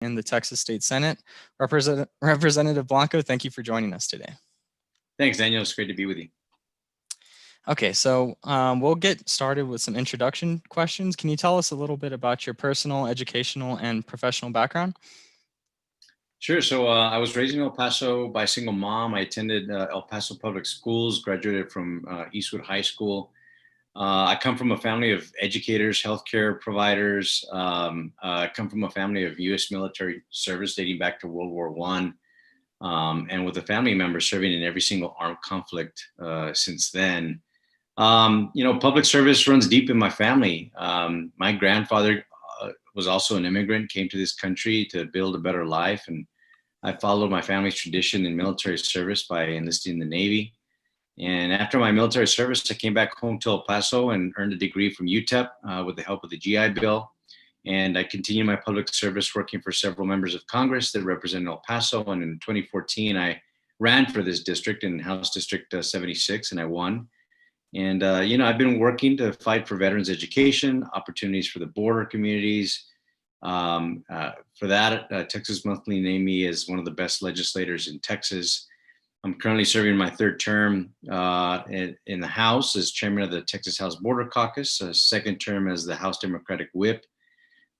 in the Texas State Senate. Representative Blanco, thank you for joining us today. Thanks, Daniel. It's great to be with you. Okay, so we'll get started with some introduction questions. Can you tell us a little bit about your personal, educational, and professional background? Sure. So I was raised in El Paso by a single mom. I attended El Paso Public Schools, graduated from Eastwood High School. I come from a family of educators, healthcare providers. I come from a family of U.S. military service dating back to World War I, and with a family member serving in every single armed conflict since then. Public service runs deep in my family. My grandfather was also an immigrant, came to this country to build a better life, and I followed my family's tradition in military service by enlisting in the Navy. And after my military service, I came back home to El Paso and earned a degree from UTEP with the help of the GI Bill. And I continued my public service working for several members of Congress that represent El Paso. And in 2014, I ran for this district in House District 76, and I won. And, I've been working to fight for veterans education, opportunities for the border communities. For that, Texas Monthly named me as one of the best legislators in Texas. I'm currently serving my third term in the House as chairman of the Texas House Border Caucus, a second term as the House Democratic Whip,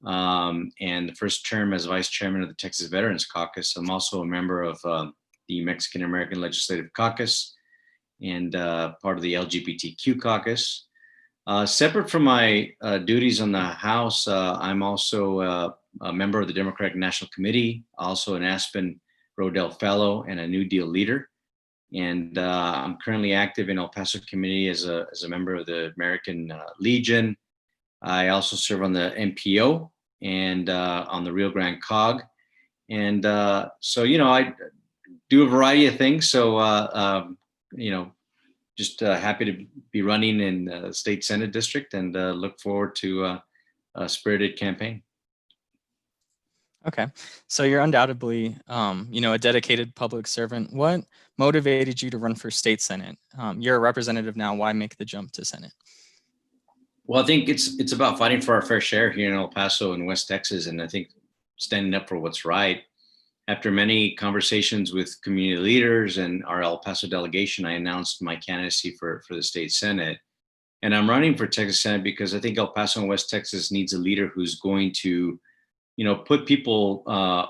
and the first term as vice chairman of the Texas Veterans Caucus. I'm also a member of the Mexican American Legislative Caucus and part of the LGBTQ caucus. Separate from my duties on the House, I'm also a member of the Democratic National Committee, also an Aspen Rodell Fellow and a New Deal leader. And I'm currently active in El Paso Committee as a member of the American Legion. I also serve on the MPO and on the Rio Grande COG. And so, I do a variety of things. So, just happy to be running in the state Senate district and look forward to a spirited campaign. Okay, so you're undoubtedly, a dedicated public servant. What motivated you to run for state Senate? You're a representative now. Why make the jump to Senate? Well, I think it's about fighting for our fair share here in El Paso and West Texas, and I think standing up for what's right. After many conversations with community leaders and our El Paso delegation, I announced my candidacy for the state Senate. And I'm running for Texas Senate because I think El Paso and West Texas needs a leader who's going to, put people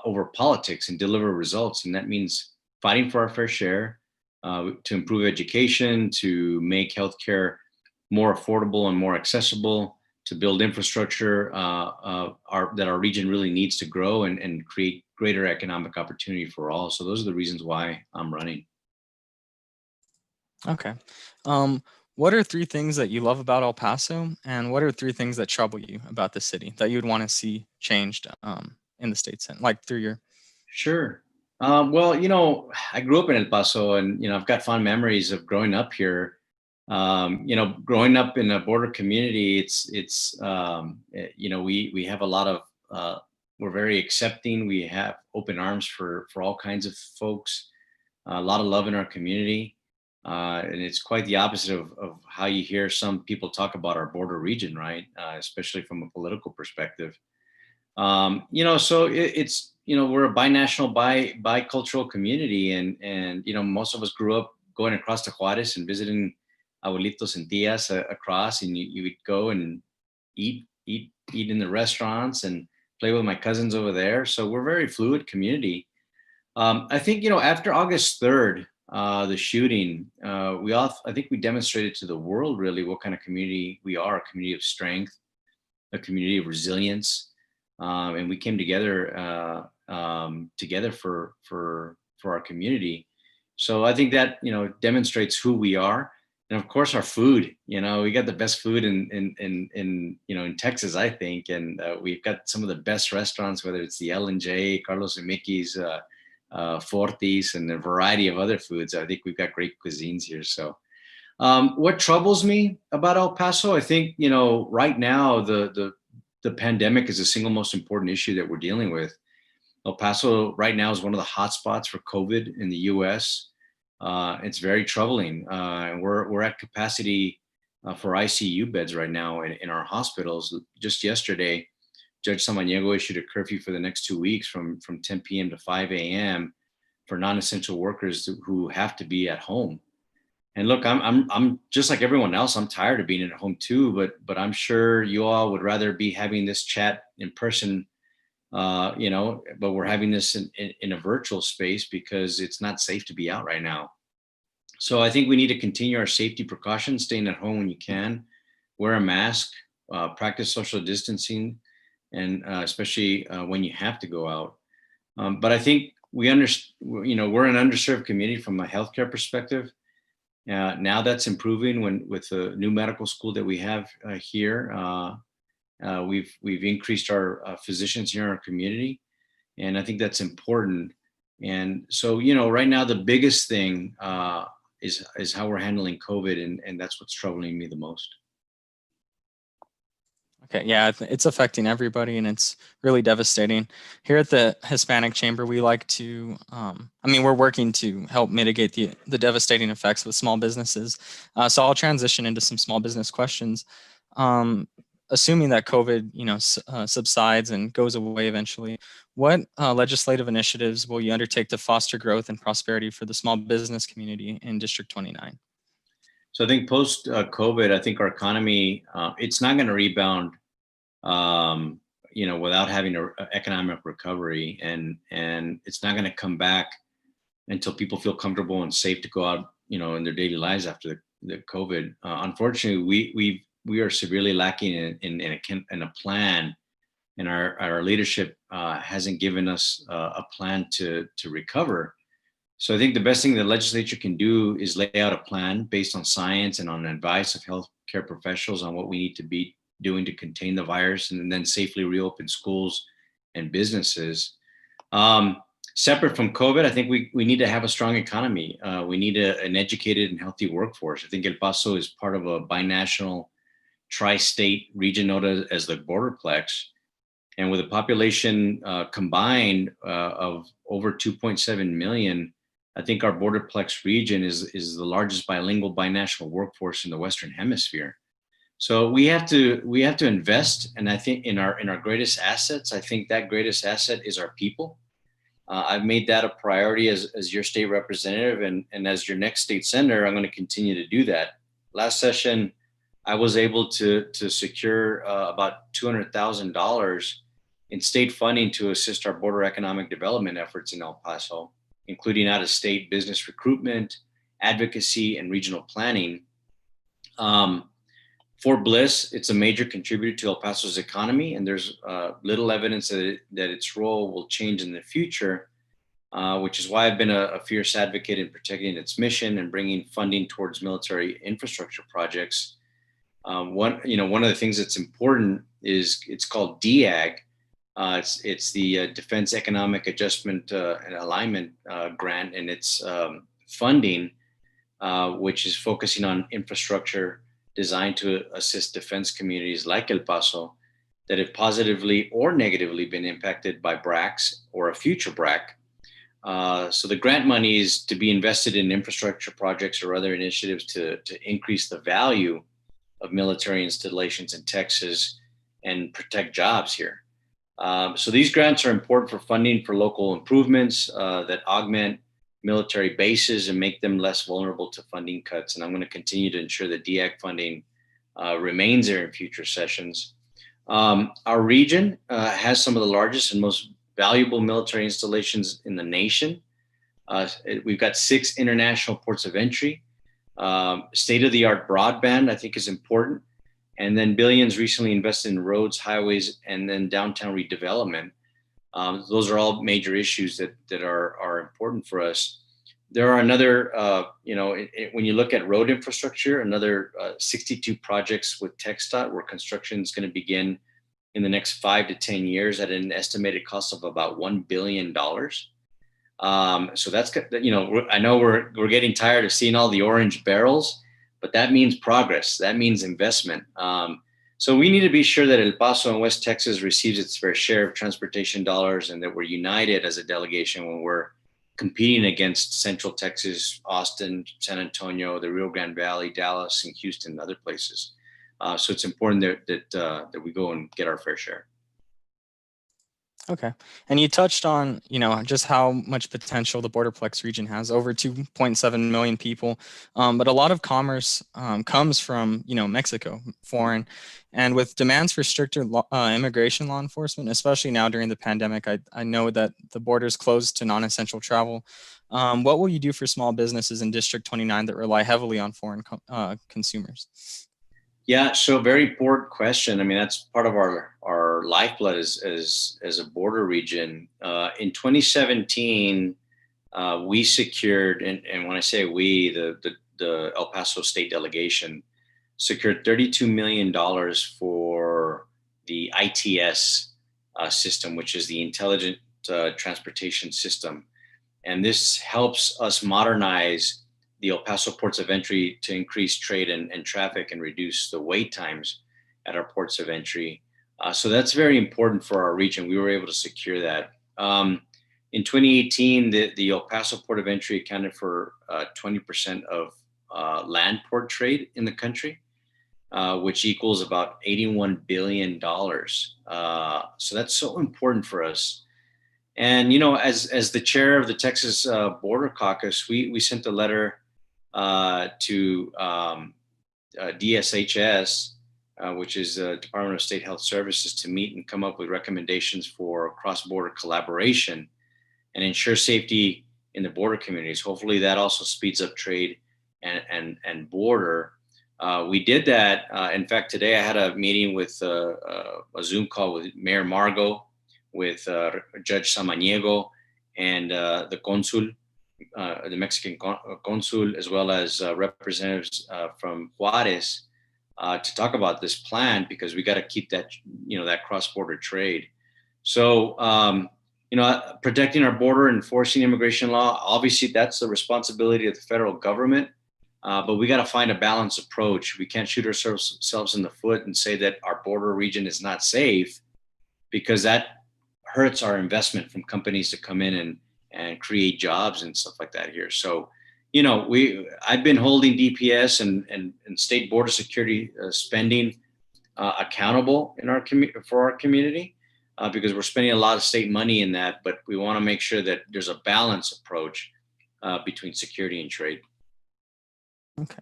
over politics and deliver results. And that means fighting for our fair share, to improve education, to make healthcare more affordable and more accessible, to build infrastructure that our region really needs to grow and create greater economic opportunity for all. So those are the reasons why I'm running. Okay. What are three things that you love about El Paso, and what are three things that trouble you about the city that you would want to see changed in the state Senate, like through your? Sure. Well, I grew up in El Paso, and I've got fond memories of growing up here. Growing up in a border community, we have a lot of we're very accepting. We have open arms for all kinds of folks, a lot of love in our community. And it's quite the opposite of how you hear some people talk about our border region, right? Especially from a political perspective. We're a binational, bicultural community, and most of us grew up going across to Juarez and visiting abuelitos and tias across, and you would go and eat in the restaurants and play with my cousins over there. So we're a very fluid community. I think, after August 3rd, the shooting, I think we demonstrated to the world really what kind of community we are, a community of strength, a community of resilience. And we came together for our community. So I think that, demonstrates who we are. And of course, our food. We got the best food in Texas, I think, and we've got some of the best restaurants, whether it's the L&J, Carlos and Mickey's, Fortis, and a variety of other foods. I think we've got great cuisines here. So, what troubles me about El Paso, I think, right now the pandemic is the single most important issue that we're dealing with. El Paso right now is one of the hotspots for COVID in the U.S. It's very troubling. We're at capacity for ICU beds right now in our hospitals. Just yesterday, Judge Samaniego issued a curfew for the next 2 weeks from 10 p.m. to 5 a.m. for non-essential workers who have to be at home. And look, I'm just like everyone else. I'm tired of being at home too, but I'm sure you all would rather be having this chat in person, but we're having this in a virtual space because it's not safe to be out right now. So I think we need to continue our safety precautions, staying at home when you can, wear a mask, practice social distancing, and especially when you have to go out. But I think we're an underserved community from a healthcare perspective. Now that's improving with the new medical school that we have here. We've increased our physicians here in our community, and I think that's important. And so, right now the biggest thing is how we're handling COVID, and that's what's troubling me the most. Okay, yeah, it's affecting everybody, and it's really devastating. Here at the Hispanic Chamber, we like to, we're working to help mitigate the devastating effects with small businesses. So I'll transition into some small business questions. Assuming that COVID, subsides and goes away eventually, what legislative initiatives will you undertake to foster growth and prosperity for the small business community in District 29? So I think post COVID, I think our economy, it's not going to rebound, without having an economic recovery, and it's not going to come back until people feel comfortable and safe to go out, in their daily lives after the COVID. Unfortunately, we are severely lacking in a plan, and our leadership hasn't given us a plan to recover. So I think the best thing the legislature can do is lay out a plan based on science and on advice of healthcare professionals on what we need to be doing to contain the virus and then safely reopen schools and businesses. Separate from COVID, I think we need to have a strong economy. We need an educated and healthy workforce. I think El Paso is part of a binational tri-state region known as the Borderplex. And with a population combined of over 2.7 million, I think our Borderplex region is the largest bilingual binational workforce in the Western Hemisphere. So we have to invest, and I think in our greatest assets. I think that greatest asset is our people. I've made that a priority as your state representative, and as your next state senator, I'm going to continue to do that. Last session, I was able to secure about $200,000 in state funding to assist our border economic development efforts in El Paso, including out-of-state business recruitment, advocacy, and regional planning. Fort Bliss, it's a major contributor to El Paso's economy, and there's little evidence that its role will change in the future, which is why I've been a fierce advocate in protecting its mission and bringing funding towards military infrastructure projects. One of the things that's important is it's called DAG. It's the Defense Economic Adjustment and Alignment Grant, and it's funding, which is focusing on infrastructure designed to assist defense communities like El Paso that have positively or negatively been impacted by BRACs or a future BRAC. So the grant money is to be invested in infrastructure projects or other initiatives to increase the value of military installations in Texas and protect jobs here. So these grants are important for funding for local improvements that augment military bases and make them less vulnerable to funding cuts. And I'm going to continue to ensure that DAC funding remains there in future sessions. Our region has some of the largest and most valuable military installations in the nation. We've got 6 international ports of entry. State-of-the-art broadband, I think, is important. And then billions recently invested in roads, highways, and then downtown redevelopment. Those are all major issues that are important for us. There are another, when you look at road infrastructure, another 62 projects with TxDOT where construction is going to begin in the next 5 to 10 years at an estimated cost of about $1 billion. So that's, I know we're getting tired of seeing all the orange barrels, but that means progress. That means investment. So we need to be sure that El Paso and West Texas receives its fair share of transportation dollars, and that we're united as a delegation when we're competing against Central Texas, Austin, San Antonio, the Rio Grande Valley, Dallas, and Houston, and other places. So it's important that we go and get our fair share. Okay. And you touched on, just how much potential the Borderplex region has, over 2.7 million people. But a lot of commerce comes from, Mexico, foreign. And with demands for stricter immigration law enforcement, especially now during the pandemic, I know that the borders closed to non-essential travel. What will you do for small businesses in District 29 that rely heavily on foreign consumers? Yeah, so very important question. I mean, that's part of our lifeblood as a border region. In 2017, we secured, and when I say we, the El Paso state delegation secured $32 million for the ITS system, which is the Intelligent Transportation System. And this helps us modernize the El Paso ports of entry to increase trade and traffic and reduce the wait times at our ports of entry. So that's very important for our region. We were able to secure that. In 2018, the El Paso port of entry accounted for 20% of land port trade in the country, which equals about $81 billion. So that's so important for us. And as the chair of the Texas Border Caucus, we sent a letter to DSHS, which is the Department of State Health Services, to meet and come up with recommendations for cross-border collaboration and ensure safety in the border communities. Hopefully, that also speeds up trade and border. We did that. In fact, today I had a meeting with a Zoom call with Mayor Margo, with Judge Samaniego, and the consul, the Mexican consul, as well as representatives from Juarez, to talk about this plan, because we got to keep that, that cross-border trade. So, protecting our border, enforcing immigration law, obviously that's the responsibility of the federal government. But we got to find a balanced approach. We can't shoot ourselves in the foot and say that our border region is not safe, because that hurts our investment from companies to come in and create jobs and stuff like that here. So, I've been holding DPS and state border security spending accountable in for our community, because we're spending a lot of state money in that, but we want to make sure that there's a balanced approach between security and trade. Okay.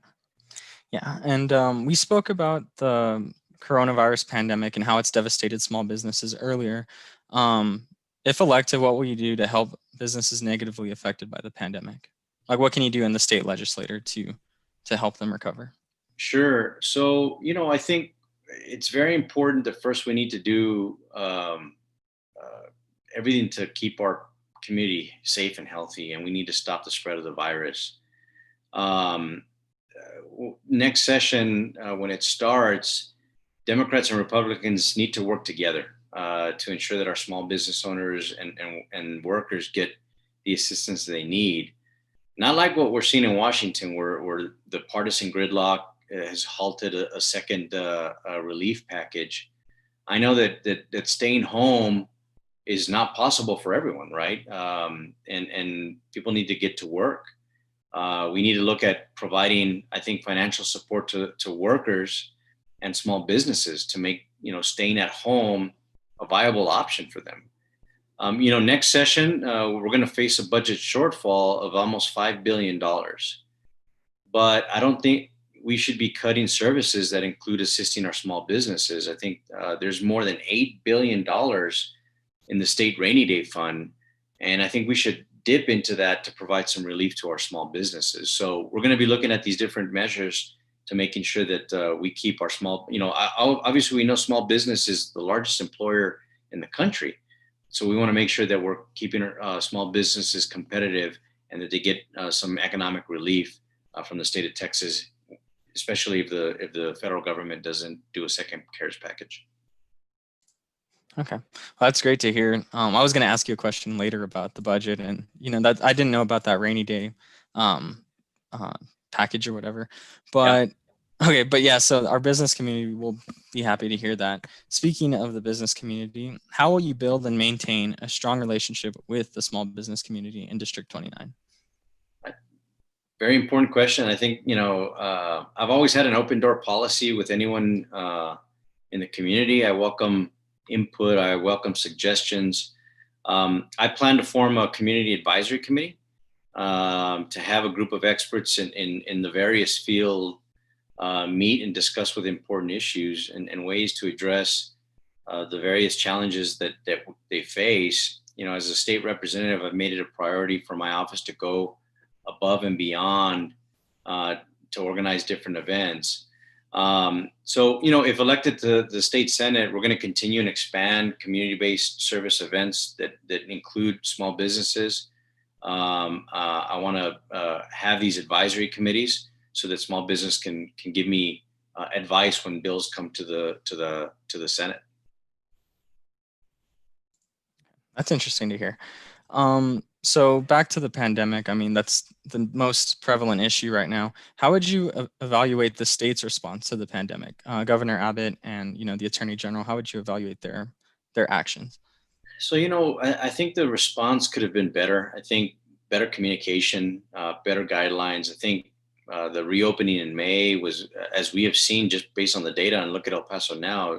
Yeah. And we spoke about the coronavirus pandemic and how it's devastated small businesses earlier. If elected, what will you do to help businesses negatively affected by the pandemic? Like, what can you do in the state legislature to help them recover? Sure. So, I think it's very important that first we need to do everything to keep our community safe and healthy, and we need to stop the spread of the virus. Next session, when it starts, Democrats and Republicans need to work together to ensure that our small business owners and workers get the assistance they need. Not like what we're seeing in Washington, where the partisan gridlock has halted a second relief package. I know that staying home is not possible for everyone, right? And people need to get to work. We need to look at providing, I think, financial support to workers and small businesses to make, staying at home a viable option for them. Next session, we're going to face a budget shortfall of almost $5 billion. But I don't think we should be cutting services that include assisting our small businesses. I think there's more than $8 billion in the state rainy day fund. And I think we should dip into that to provide some relief to our small businesses. So we're going to be looking at these different measures to making sure that we keep our small, obviously we know small business is the largest employer in the country. So we want to make sure that we're keeping our small businesses competitive and that they get some economic relief from the state of Texas, especially if the federal government doesn't do a second CARES package. Okay, well, that's great to hear. I was going to ask you a question later about the budget, and that I didn't know about that rainy day package or whatever. But yeah. Okay, but yeah, so our business community will be happy to hear that. Speaking of the business community, how will you build and maintain a strong relationship with the small business community in District 29? Very important question. I think, I've always had an open door policy with anyone in the community. I welcome input. I welcome suggestions. I plan to form a community advisory committee to have a group of experts in the various field meet and discuss with important issues and ways to address the various challenges that they face. As a state representative, I've made it a priority for my office to go above and beyond to organize different events. If elected to the state senate, we're going to continue and expand community-based service events that include small businesses. I want to have these advisory committees so that small business can give me advice when bills come to the Senate. That's interesting to hear. So back to the pandemic, I mean, that's the most prevalent issue right now. How would you evaluate the state's response to the pandemic? Governor Abbott and, the Attorney General, how would you evaluate their actions? So, I think the response could have been better. I think better communication, better guidelines. I think the reopening in May was, as we have seen just based on the data, and look at El Paso now,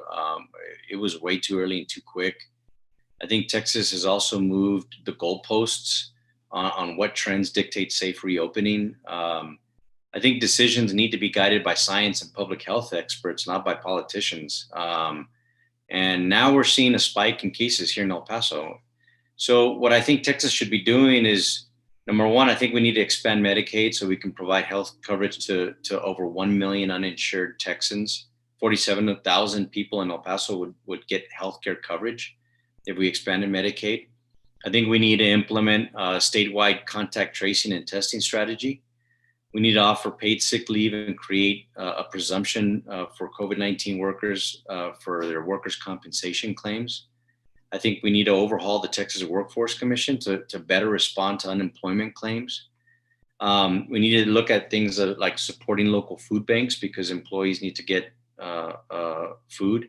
it was way too early and too quick. I think Texas has also moved the goalposts on what trends dictate safe reopening. I think decisions need to be guided by science and public health experts, not by politicians. And now we're seeing a spike in cases here in El Paso. So what I think Texas should be doing is, number one, I think we need to expand Medicaid so we can provide health coverage to over 1 million uninsured Texans. 47,000 people in El Paso would get healthcare coverage if we expanded Medicaid. I think we need to implement a statewide contact tracing and testing strategy. We need to offer paid sick leave and create a presumption for COVID-19 workers for their workers' compensation claims. I think we need to overhaul the Texas Workforce Commission to better respond to unemployment claims. We need to look at things like supporting local food banks because employees need to get food.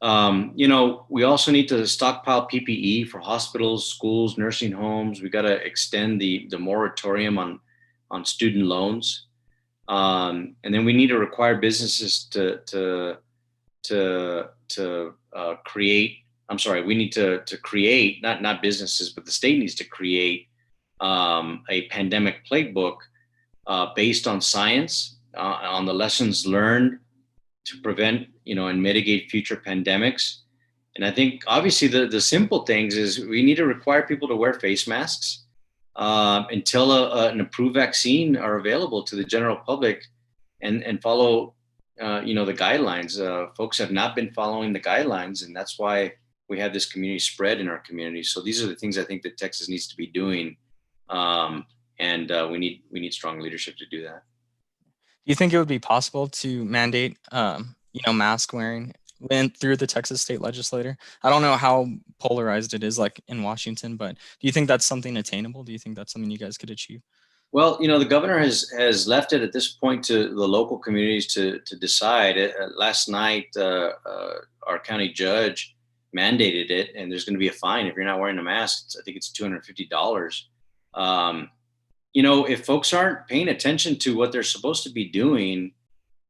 We also need to stockpile PPE for hospitals, schools, nursing homes. We got to extend the moratorium on student loans, and then we need to require businesses to create. I'm sorry, we need to create, not businesses, but the state needs to create a pandemic playbook based on science, on the lessons learned to prevent, and mitigate future pandemics. And I think obviously the simple things is we need to require people to wear face masks until an approved vaccine are available to the general public, and follow, the guidelines. Folks have not been following the guidelines, and that's why we have this community spread in our community. So these are the things I think that Texas needs to be doing, and we need strong leadership to do that. Do you think it would be possible to mandate, mask wearing through the Texas state legislature? I don't know how polarized it is like in Washington, but do you think that's something attainable? Do you think that's something you guys could achieve? Well, the governor has left it at this point to the local communities to decide. Last night, our county judge mandated it, and there's going to be a fine if you're not wearing a mask. I think it's $250. If folks aren't paying attention to what they're supposed to be doing,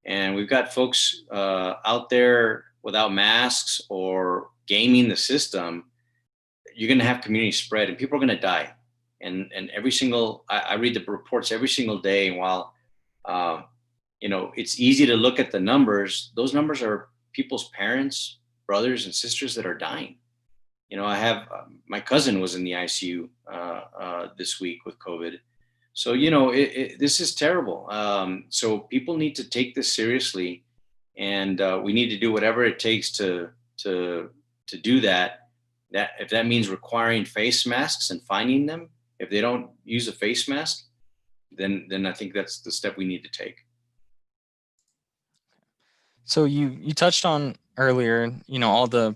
and we've got folks out there without masks or gaming the system, you're going to have community spread, and people are going to die. And I read the reports every single day. And while, it's easy to look at the numbers, those numbers are people's parents, brothers, and sisters that are dying. I have my cousin was in the ICU this week with COVID. So, this is terrible. So people need to take this seriously, and we need to do whatever it takes to do that. That if that means requiring face masks and fining them if they don't use a face mask, then I think that's the step we need to take. So you touched on earlier, all the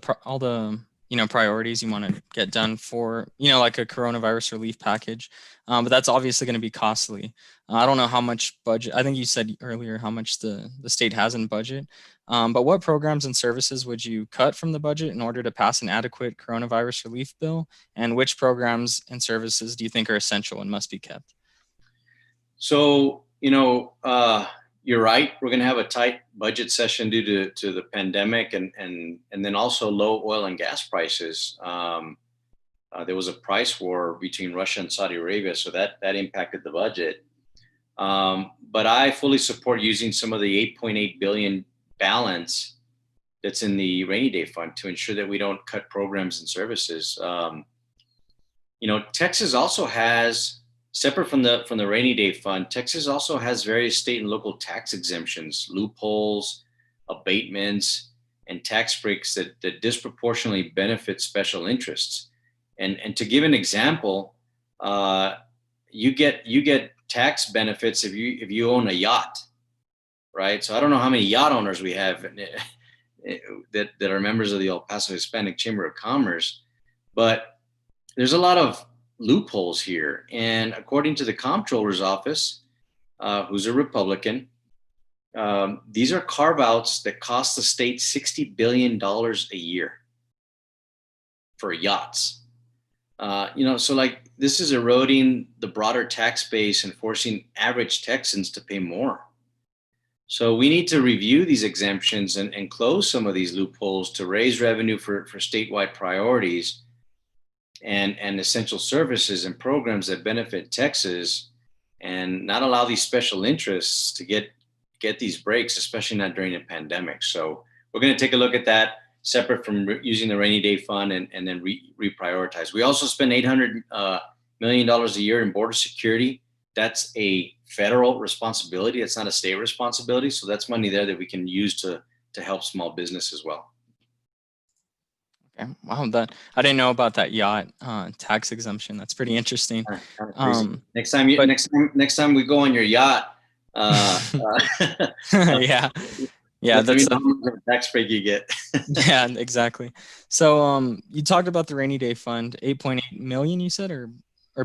priorities you want to get done for, like a coronavirus relief package. But that's obviously going to be costly. I don't know how much budget, I think you said earlier how much the state has in budget. But what programs and services would you cut from the budget in order to pass an adequate coronavirus relief bill? And which programs and services do you think are essential and must be kept? So, you're right. We're going to have a tight budget session due to the pandemic and then also low oil and gas prices. There was a price war between Russia and Saudi Arabia, so that impacted the budget. But I fully support using some of the 8.8 billion balance that's in the rainy day fund to ensure that we don't cut programs and services. Texas also has, separate from the rainy day fund, Texas also has various state and local tax exemptions, loopholes, abatements, and tax breaks that disproportionately benefit special interests. And to give an example, you get tax benefits if you own a yacht, right? So I don't know how many yacht owners we have that are members of the El Paso Hispanic Chamber of Commerce, but there's a lot of loopholes here. And according to the Comptroller's Office, who's a Republican, these are carve-outs that cost the state $60 billion a year for yachts. So like this is eroding the broader tax base and forcing average Texans to pay more. So we need to review these exemptions and close some of these loopholes to raise revenue for statewide priorities and essential services and programs that benefit Texas, and not allow these special interests to get these breaks, especially not during a pandemic. So we're going to take a look at that separate from using the rainy day fund and then reprioritize. We also spend $800 million a year in border security. That's a federal responsibility. It's not a state responsibility. So that's money there that we can use to help small business as well. Okay. Wow, that I didn't know about that yacht tax exemption. That's pretty interesting. Next time we go on your yacht, yeah. Yeah, that's a tax break you get. Yeah, exactly. So you talked about the rainy day fund, 8.8 million, you said, or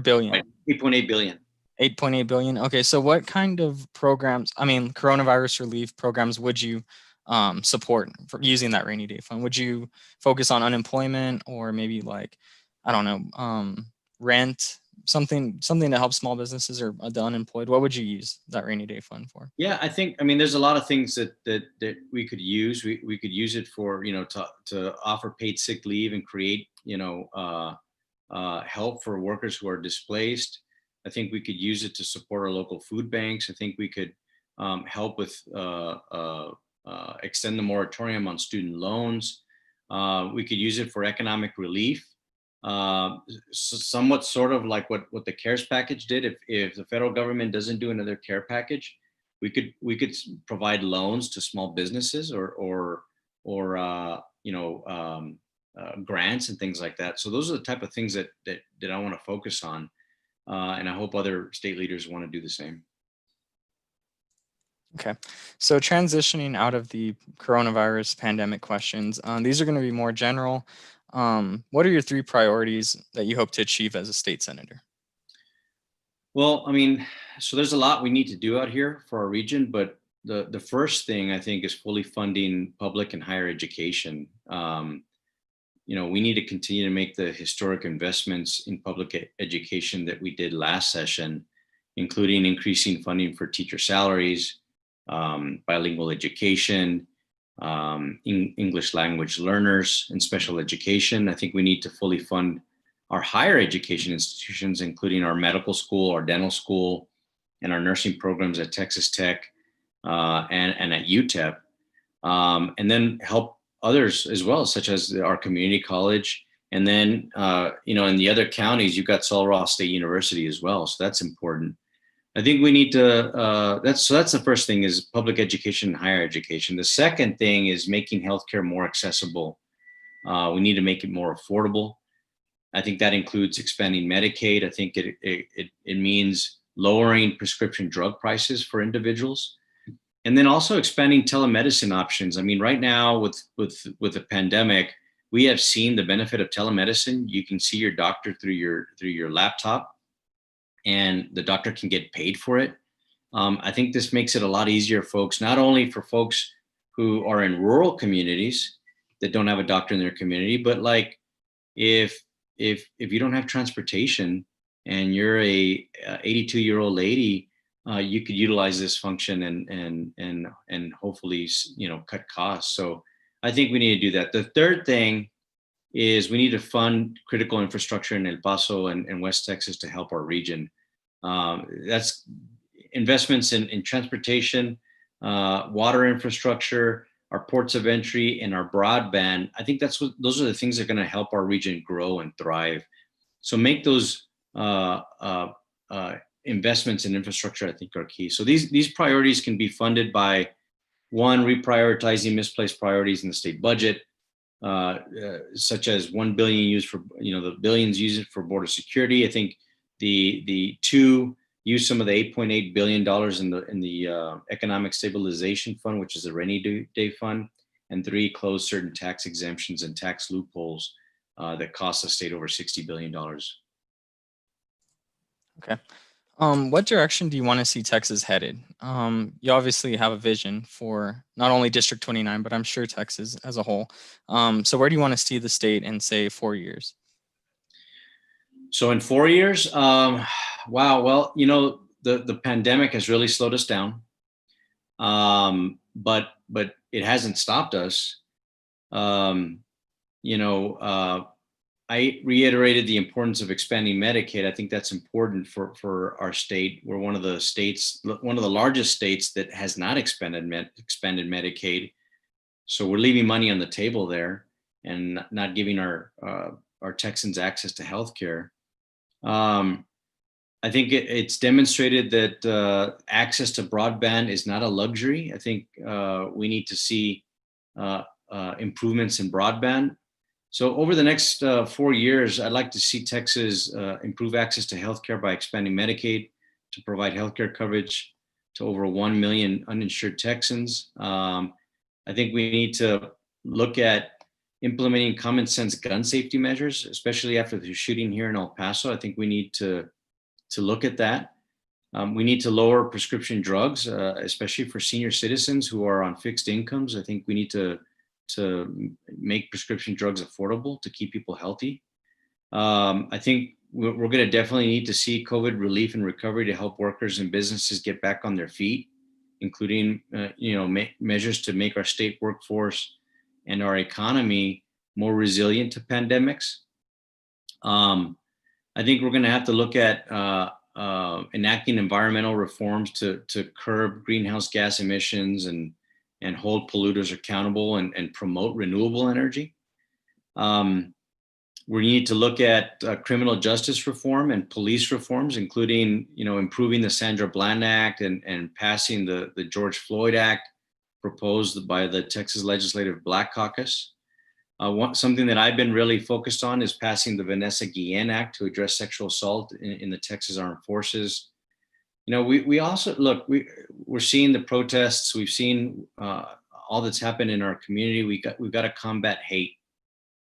billion? Right. 8.8 billion. 8.8 billion. Okay, so what kind of programs, coronavirus relief programs would you support for using that rainy day fund? Would you focus on unemployment, or maybe like, I don't know, rent, something to help small businesses or the unemployed? What would you use that rainy day fund for? Yeah, I think, there's a lot of things that we could use. We could use it for, to offer paid sick leave and create, help for workers who are displaced. I think we could use it to support our local food banks. I think we could help with extend the moratorium on student loans. We could use it for economic relief. Somewhat sort of like what the CARES package did. If the federal government doesn't do another care package, we could provide loans to small businesses or grants and things like that. So those are the type of things that I want to focus on, and I hope other state leaders want to do the same. Okay, so transitioning out of the coronavirus pandemic questions, these are going to be more general. What are your 3 priorities that you hope to achieve as a state senator? Well, so there's a lot we need to do out here for our region, but the first thing I think is fully funding public and higher education. We need to continue to make the historic investments in public education that we did last session, including increasing funding for teacher salaries, bilingual education, English language learners, and special education. I think we need to fully fund our higher education institutions, including our medical school, our dental school, and our nursing programs at Texas Tech and at UTEP, and then help others as well, such as our community college. And then, in the other counties, you've got Sul Ross State University as well. So that's important. I think we need to, that's the first thing, is public education and higher education. The second thing is making healthcare more accessible. We need to make it more affordable. I think that includes expanding Medicaid. I think it means lowering prescription drug prices for individuals. And then also expanding telemedicine options. Right now with the pandemic, we have seen the benefit of telemedicine. You can see your doctor through your laptop, and the doctor can get paid for it. I think this makes it a lot easier, folks, not only for folks who are in rural communities that don't have a doctor in their community, but like if you don't have transportation and you're a 82-year-old lady, you could utilize this function and hopefully, cut costs. So I think we need to do that. The third thing is we need to fund critical infrastructure in El Paso and West Texas to help our region. That's investments in transportation, water infrastructure, our ports of entry, and our broadband. I think those are the things that are going to help our region grow and thrive. So make those investments in infrastructure, I think, are key. So these priorities can be funded by, one, reprioritizing misplaced priorities in the state budget, such as 1 billion used for, the billions used for border security. I think the two, use some of the $8.8 billion in the economic stabilization fund, which is a rainy day fund, and three, close certain tax exemptions and tax loopholes that cost the state over $60 billion. Okay. What direction do you want to see Texas headed? You obviously have a vision for not only District 29, but I'm sure Texas as a whole. So where do you want to see the state in, say, 4 years? So in 4 years, wow. Well, the pandemic has really slowed us down, but it hasn't stopped us. I reiterated the importance of expanding Medicaid. I think that's important for our state. We're one of the largest states that has not expanded Medicaid. So we're leaving money on the table there and not giving our Texans access to healthcare. I think it's demonstrated that access to broadband is not a luxury. I think we need to see improvements in broadband. So over the next 4 years, I'd like to see Texas improve access to healthcare by expanding Medicaid to provide healthcare coverage to over 1 million uninsured Texans. I think we need to look at implementing common sense gun safety measures, especially after the shooting here in El Paso. I think we need to look at that. We need to lower prescription drugs, especially for senior citizens who are on fixed incomes. I think we need to make prescription drugs affordable to keep people healthy. I think we're going to definitely need to see COVID relief and recovery to help workers and businesses get back on their feet, including measures to make our state workforce and our economy more resilient to pandemics. I think we're going to have to look at enacting environmental reforms to curb greenhouse gas emissions and hold polluters accountable and promote renewable energy. We need to look at criminal justice reform and police reforms, including, improving the Sandra Bland Act and passing the George Floyd Act proposed by the Texas Legislative Black Caucus. Something that I've been really focused on is passing the Vanessa Guillen Act to address sexual assault in the Texas Armed Forces. We also we're seeing the protests. We've seen all that's happened in our community. We've got to combat hate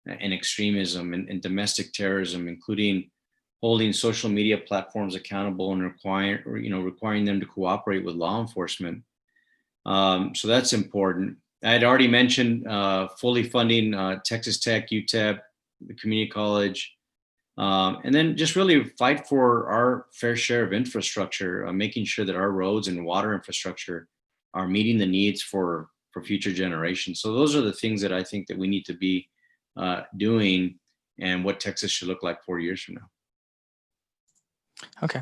and extremism and domestic terrorism, including holding social media platforms accountable and requiring them to cooperate with law enforcement. So that's important. I had already mentioned fully funding Texas Tech, UTEP, the community college, and then just really fight for our fair share of infrastructure, making sure that our roads and water infrastructure are meeting the needs for future generations. So those are the things that I think that we need to be doing, and what Texas should look like 4 years from now. Okay.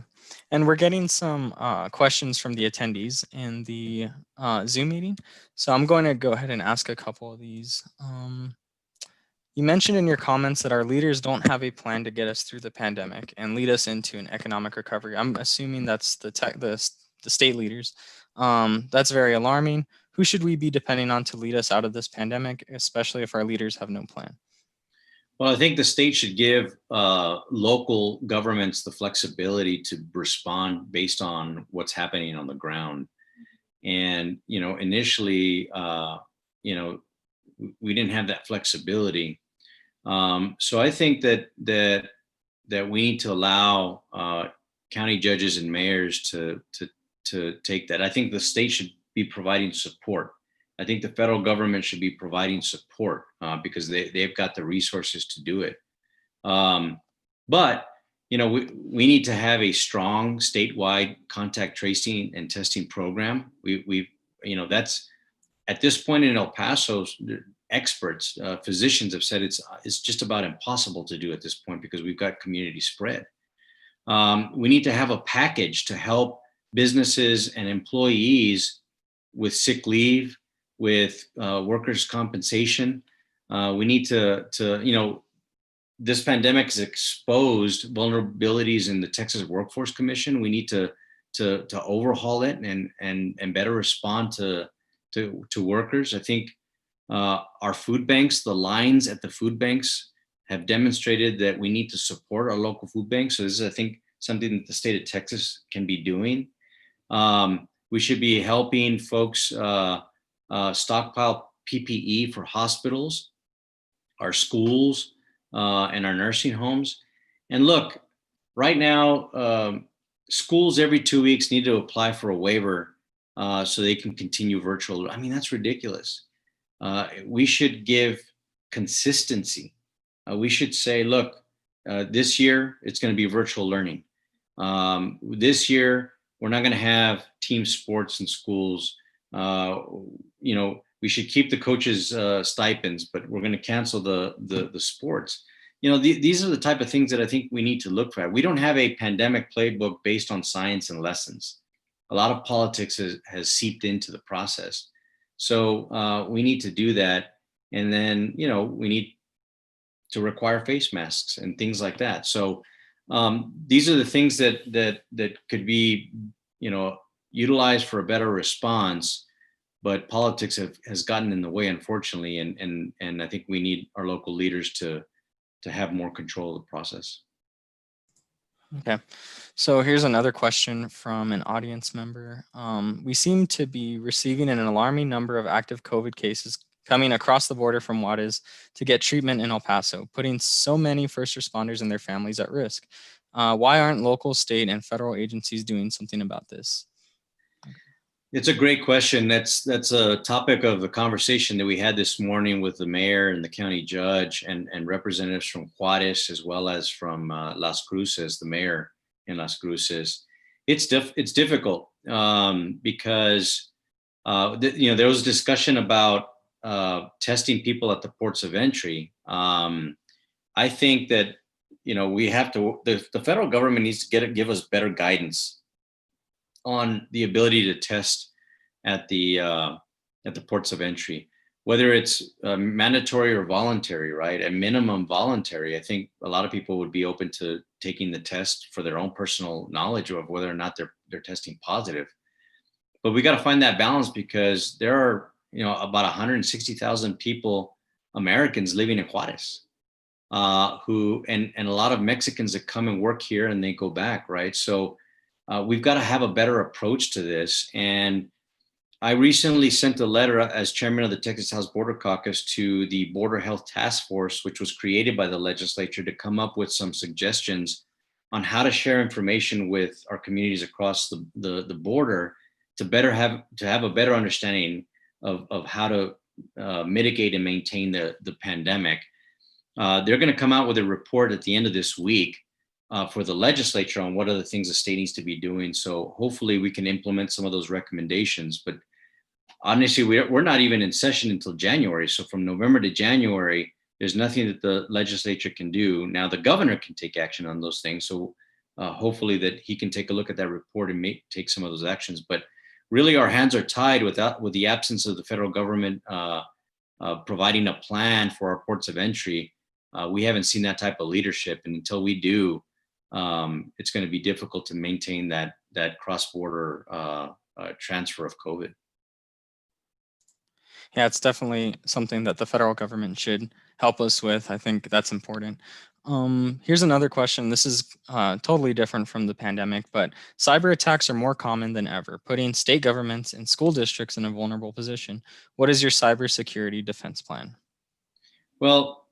And we're getting some questions from the attendees in the Zoom meeting. So I'm going to go ahead and ask a couple of these. You mentioned in your comments that our leaders don't have a plan to get us through the pandemic and lead us into an economic recovery. I'm assuming that's the state leaders. That's very alarming. Who should we be depending on to lead us out of this pandemic, especially if our leaders have no plan? Well, I think the state should give local governments the flexibility to respond based on what's happening on the ground. And, initially, we didn't have that flexibility. So I think that we need to allow county judges and mayors to take that. I think the state should be providing support. I think the federal government should be providing support because they've got the resources to do it. But we need to have a strong statewide contact tracing and testing program. That's at this point in El Paso, experts, physicians have said it's just about impossible to do at this point because we've got community spread. We need to have a package to help businesses and employees with sick leave, with workers' compensation. We need to, this pandemic has exposed vulnerabilities in the Texas Workforce Commission. We need to overhaul it and better respond to workers. I think our food banks, the lines at the food banks, have demonstrated that we need to support our local food banks. So this is, I think, something that the state of Texas can be doing. We should be helping folks stockpile PPE for hospitals, our schools, and our nursing homes. And look, right now, schools every 2 weeks need to apply for a waiver so they can continue virtual. I mean, that's ridiculous. We should give consistency. We should say, look, this year it's going to be virtual learning. This year, we're not going to have team sports in schools. We should keep the coaches' stipends, but we're going to cancel the sports. These are the type of things that I think we need to look for. We don't have a pandemic playbook based on science and lessons. A lot of politics has seeped into the process. So we need to do that. And then, we need to require face masks and things like that. So these are the things that could be, utilized for a better response, but politics has gotten in the way, unfortunately. And I think we need our local leaders to have more control of the process. Okay, so here's another question from an audience member. We seem to be receiving an alarming number of active COVID cases coming across the border from Juarez to get treatment in El Paso, putting so many first responders and their families at risk. Why aren't local, state, and federal agencies doing something about this? It's a great question. That's a topic of the conversation that we had this morning with the mayor and the county judge and representatives from Juarez, as well as from Las Cruces, the mayor in Las Cruces. It's difficult because there was discussion about testing people at the ports of entry. I think that we have to. The federal government needs to give us better guidance on the ability to test at the ports of entry, whether it's mandatory or voluntary, right? At minimum voluntary. I think a lot of people would be open to taking the test for their own personal knowledge of whether or not they're testing positive. But we got to find that balance because there are about 160,000 people, Americans living in Juarez, who and a lot of Mexicans that come and work here and they go back, right? So we've got to have a better approach to this. And I recently sent a letter as chairman of the Texas House Border Caucus to the Border Health Task Force, which was created by the legislature to come up with some suggestions on how to share information with our communities across the border to have a better understanding of how to mitigate and maintain the pandemic. They're going to come out with a report at the end of this week for the legislature on what are the things the state needs to be doing. So hopefully we can implement some of those recommendations. But honestly, we're not even in session until January. So from November to January, there's nothing that the legislature can do. Now the governor can take action on those things. So hopefully that he can take a look at that report and take some of those actions. But really our hands are tied with the absence of the federal government providing a plan for our ports of entry. We haven't seen that type of leadership. And until we do, it's going to be difficult to maintain that cross-border transfer of COVID. Yeah, it's definitely something that the federal government should help us with. I think that's important. Here's another question. This is totally different from the pandemic, but cyber attacks are more common than ever, putting state governments and school districts in a vulnerable position. What is your cybersecurity defense plan? Well,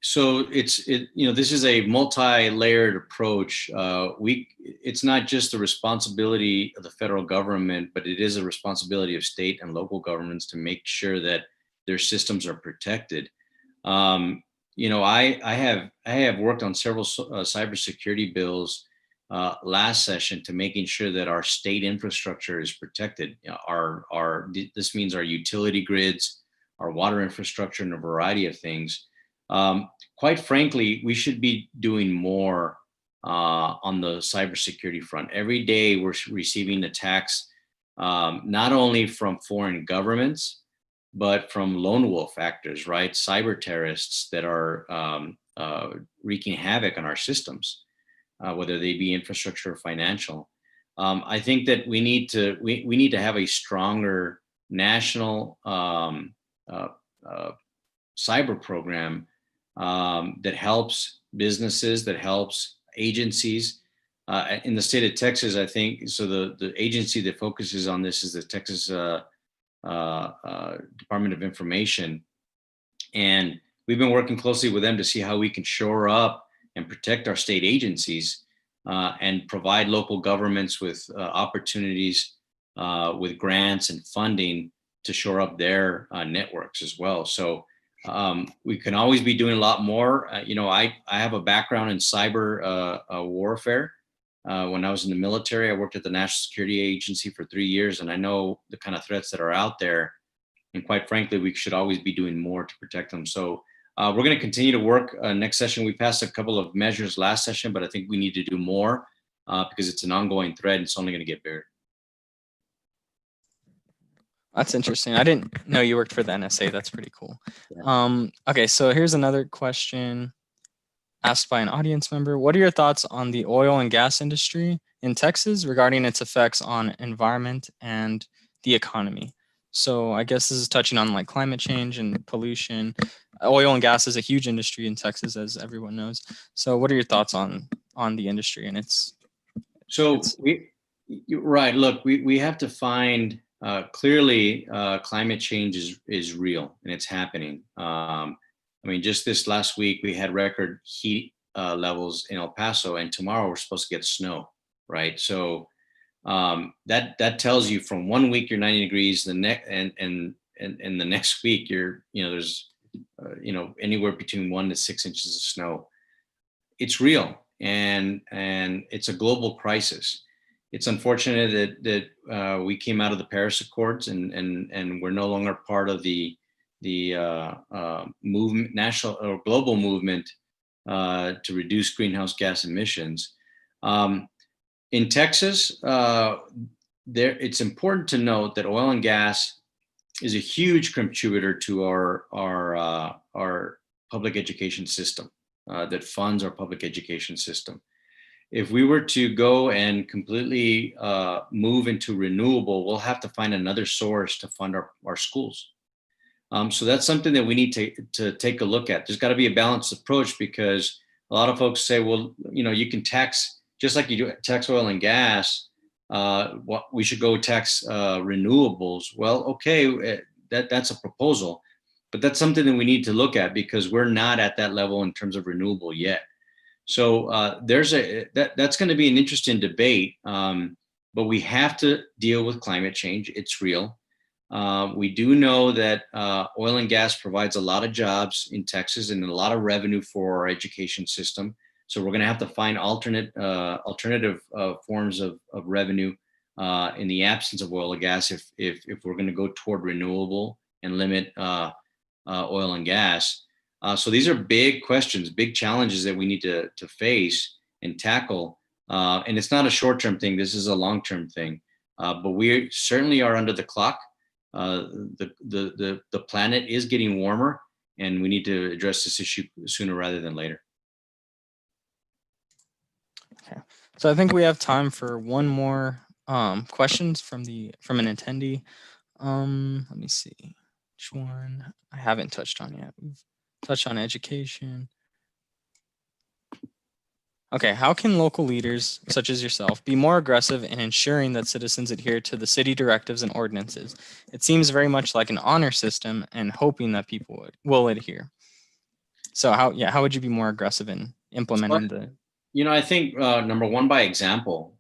so this is a multi-layered approach. It's not just the responsibility of the federal government, but it is a responsibility of state and local governments to make sure that their systems are protected. I have worked on several cybersecurity bills last session to making sure that our state infrastructure is protected. This means our utility grids, our water infrastructure, and a variety of things. Quite frankly, we should be doing more on the cybersecurity front. Every day we're receiving attacks, not only from foreign governments, but from lone wolf actors, right? Cyber terrorists that are wreaking havoc on our systems, whether they be infrastructure or financial. I think that we need to have a stronger national cyber program that helps businesses, that helps agencies. In the state of Texas, I think, so the agency that focuses on this is the Texas Department of Information. And we've been working closely with them to see how we can shore up and protect our state agencies and provide local governments with opportunities with grants and funding to shore up their networks as well. So we can always be doing a lot more. I have a background in cyber warfare. When I was in the military, I worked at the National Security Agency for 3 years, and I know the kind of threats that are out there. And quite frankly, we should always be doing more to protect them. So we're going to continue to work. Next session, we passed a couple of measures last session, but I think we need to do more because it's an ongoing threat and it's only going to get bigger. That's interesting. I didn't know you worked for the NSA. That's pretty cool. Yeah. Okay, so here's another question asked by an audience member. What are your thoughts on the oil and gas industry in Texas regarding its effects on environment and the economy? So I guess this is touching on like climate change and pollution. Oil and gas is a huge industry in Texas, as everyone knows. So what are your thoughts on the industry and its? You're right. Look, we have to find clearly climate change is real and it's happening. I mean, just this last week we had record heat levels in El Paso, and tomorrow we're supposed to get snow, right? So that tells you from 1 week you're 90 degrees, and the next week there's anywhere between 1 to 6 inches of snow. It's real, and it's a global crisis. It's unfortunate that we came out of the Paris Accords and we're no longer part of the movement, national or global movement to reduce greenhouse gas emissions. In Texas, it's important to note that oil and gas is a huge contributor to our public education system that funds our public education system. If we were to go and completely move into renewable, we'll have to find another source to fund our schools. So that's something that we need to take a look at. There's got to be a balanced approach, because a lot of folks say, well, you can tax, just like you do tax oil and gas, we should go tax renewables. Well, okay, that's a proposal, but that's something that we need to look at, because we're not at that level in terms of renewable yet. So that's going to be an interesting debate, but we have to deal with climate change. It's real. We do know that oil and gas provides a lot of jobs in Texas and a lot of revenue for our education system. So we're going to have to find alternative forms of revenue in the absence of oil and gas if we're going to go toward renewable and limit oil and gas. So these are big questions, big challenges that we need to face and tackle. And it's not a short-term thing. This is a long-term thing. But we certainly are under the clock. The planet is getting warmer, and we need to address this issue sooner rather than later. Okay, so I think we have time for one more questions from an attendee. Let me see which one I haven't touched on yet. We've touched on education. Okay, how can local leaders, such as yourself, be more aggressive in ensuring that citizens adhere to the city directives and ordinances? It seems very much like an honor system and hoping that people will adhere. So how would you be more aggressive in implementing the? I think number one, by example.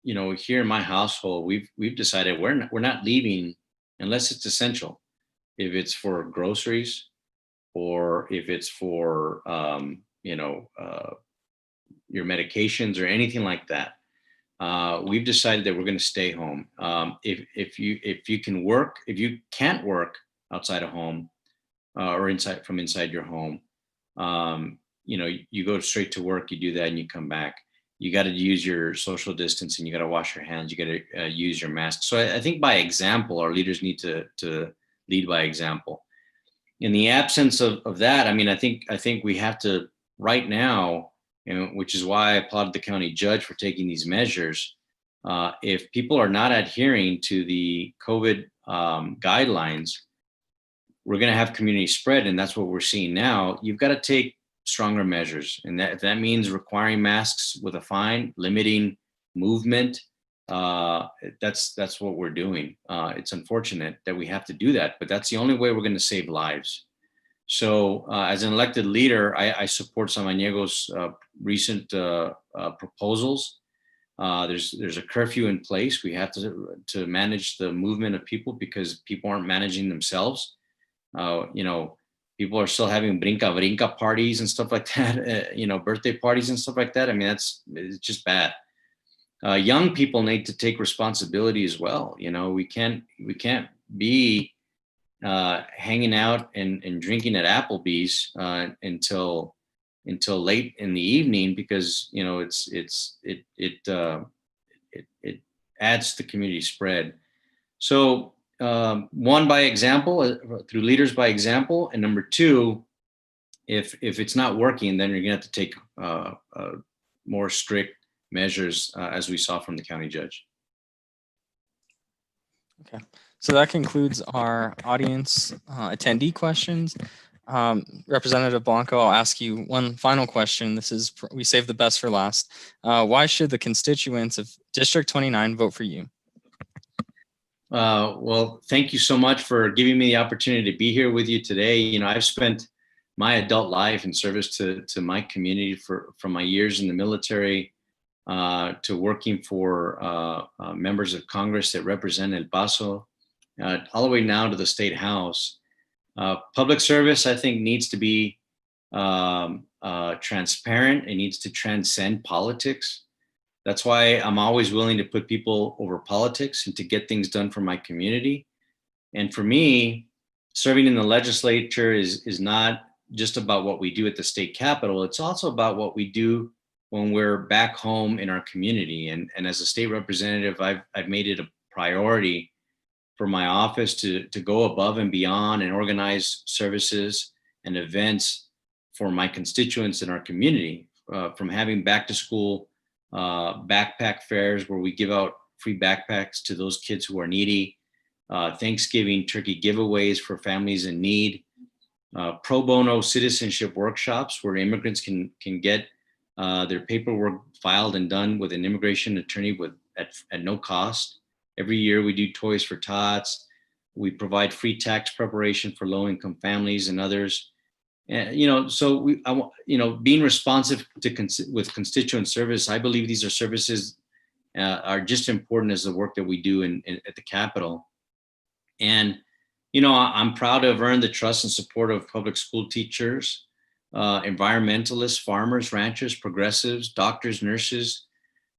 Here in my household, we've decided we're not leaving unless it's essential. If it's for groceries, or if it's for your medications or anything like that. we've decided that we're going to stay home. If you can work, if you can't work outside of home or from inside your home, you go straight to work, you do that, and you come back. You got to use your social distancing. You got to wash your hands. You got to use your mask. So I think by example, our leaders need to lead by example. In the absence of that, I mean, I think we have to right now, which is why I applauded the county judge for taking these measures. If people are not adhering to the COVID guidelines, we're going to have community spread, and that's what we're seeing now. You've got to take stronger measures, and if that means requiring masks with a fine, limiting movement, that's what we're doing. It's unfortunate that we have to do that, but that's the only way we're going to save lives. So as an elected leader, I support Samaniego's recent proposals. There's a curfew in place. We have to manage the movement of people because people aren't managing themselves. People are still having brinca parties and stuff like that, birthday parties and stuff like that. I mean, it's just bad. Young people need to take responsibility as well. We can't be hanging out and drinking at Applebee's until late in the evening because it adds to community spread. So one, by example, through leaders by example, and number two, if it's not working, then you're gonna have to take more strict measures, as we saw from the county judge. Okay, so that concludes our audience attendee questions. Representative Blanco, I'll ask you one final question. We saved the best for last. Why should the constituents of District 29 vote for you? Well, thank you so much for giving me the opportunity to be here with you today. I've spent my adult life in service to my community from my years in the military to working for members of Congress that represent El Paso, all the way now to the State House. Public service, I think, needs to be transparent. It needs to transcend politics. That's why I'm always willing to put people over politics and to get things done for my community. And for me, serving in the legislature is not just about what we do at the state capitol. It's also about what we do when we're back home in our community. And as a state representative, I've made it a priority for my office to go above and beyond and organize services and events for my constituents in our community, from having back to school backpack fairs where we give out free backpacks to those kids who are needy, Thanksgiving turkey giveaways for families in need, pro bono citizenship workshops where immigrants can get their paperwork filed and done with an immigration attorney at no cost. Every year we do Toys for Tots. We provide free tax preparation for low-income families and others. And, so being responsive with constituent service, I believe these are services are just important as the work that we do at the Capitol. And, I'm proud to have earned the trust and support of public school teachers, environmentalists, farmers, ranchers, progressives, doctors, nurses,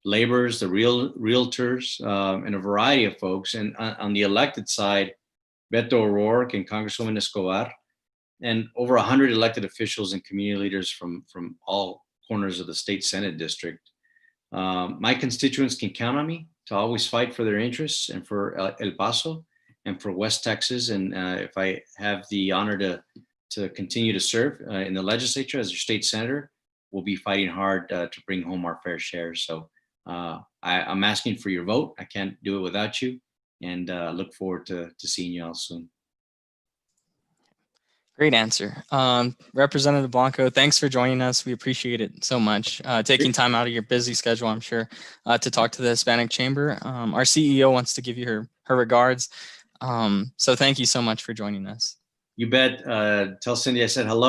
laborers, the realtors, and a variety of folks. And on the elected side, Beto O'Rourke and Congresswoman Escobar, and over 100 elected officials and community leaders from all corners of the state Senate district. My constituents can count on me to always fight for their interests and for El Paso and for West Texas. And if I have the honor to continue to serve in the legislature as your state senator, we'll be fighting hard to bring home our fair share. So I'm asking for your vote. I can't do it without you, and look forward to seeing you all soon. Great answer. Representative Blanco, thanks for joining us. We appreciate it so much. Taking time out of your busy schedule, I'm sure, to talk to the Hispanic Chamber. Our CEO wants to give you her regards. So thank you so much for joining us. You bet. Tell Cindy I said hello.